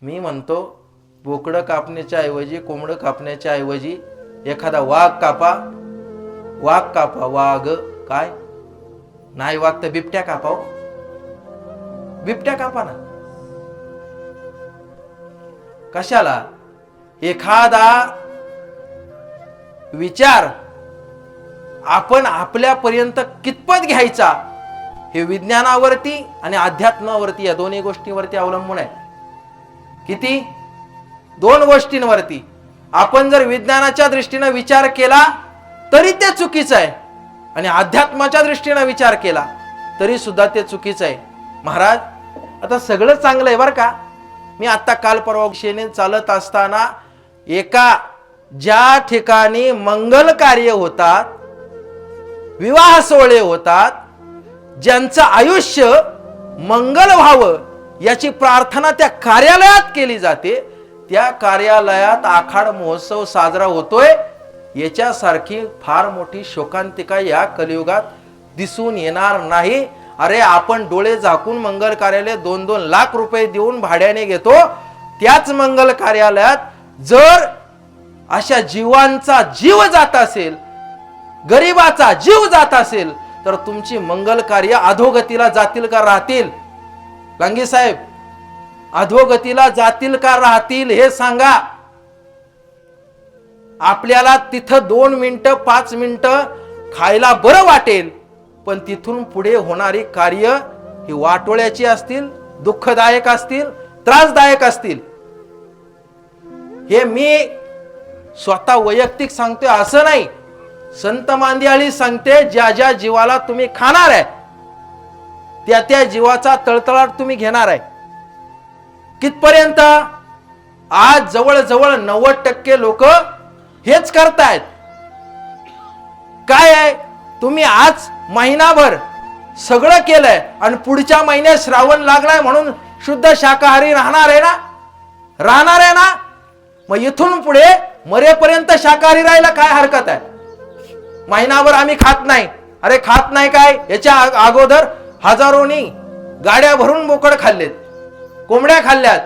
मी म्हणतो बोकडं कापण्याच्या ऐवजी, कोंबडं कापण्याच्या ऐवजी एखादा वाघ कापा. वाघ काय नाही, वाघ तर बिबट्या कापाव. बिबट्या कापा ना. कशाला? एखादा विचार आपण आपल्यापर्यंत कितपत घ्यायचा हे विज्ञानावरती आणि अध्यात्मावरती, या दोन्ही गोष्टींवरती अवलंबून आहे. किती? दोन गोष्टींवरती. आपण जर विज्ञानाच्या दृष्टीने विचार केला तरी ते चुकीचं आहे, आणि अध्यात्माच्या दृष्टीने विचार केला तरी सुद्धा ते चुकीचं आहे. महाराज, आता सगळं चांगलं आहे बरं का. मी आता काल परवा दिशेने चालत असताना एका ज्या ठिकाणी मंगल कार्य होतात, विवाह सोहळे होतात, ज्यांचं आयुष्य मंगल व्हावं याची प्रार्थना त्या कार्यालयात केली जाते, त्या कार्यालयात आखाड महोत्सव साजरा होतोय, याच्यासारखी फार मोठी शोकांतिका या कलियुगात दिसून येणार नाही. अरे आपण डोळे झाकून मंगल कार्यालय 2-2 लाख रुपये देऊन भाड्याने घेतो. त्याच मंगल कार्यालयात जर अशा जीवांचा जीव जात असेल, गरीबाचा जीव जात असेल, तर तुमची मंगल कार्य अधोगतीला जातील का राहतील? लांगी साहेब, अधोगतीला जातील का राहतील हे सांगा. आपल्याला तिथं 2 मिनिटं 5 मिनिटं खायला बरं वाटेल, पण तिथून पुढे होणारी कार्य ही वाटोळ्याची असतील, दुःखदायक असतील, त्रासदायक असतील. हे मी स्वतः वैयक्तिक सांगतोय असं नाही. संत मांदियाळी सांगते, ज्या ज्या जीवाला तुम्ही खाणार आहे त्या त्या जीवाचा तळतळाट तुम्ही घेणार आहे. कितपर्यंत? आज जवळजवळ 90% लोक हेच करतायत. काय आहे, तुम्ही आज महिनाभर सगळं केलंय आणि पुढच्या महिन्यात श्रावण लागलाय म्हणून शुद्ध शाकाहारी राहणार आहे ना? राहणार आहे ना? मग इथून पुढे मरेपर्यंत शाकाहारी राहायला काय हरकत आहे? महिनाभर आम्ही खात नाही. अरे खात नाही काय, याच्या अगोदर हजारोनी गाड्या भरून बोकड खाल्लेत, कोंबड्या खाल्ल्यात.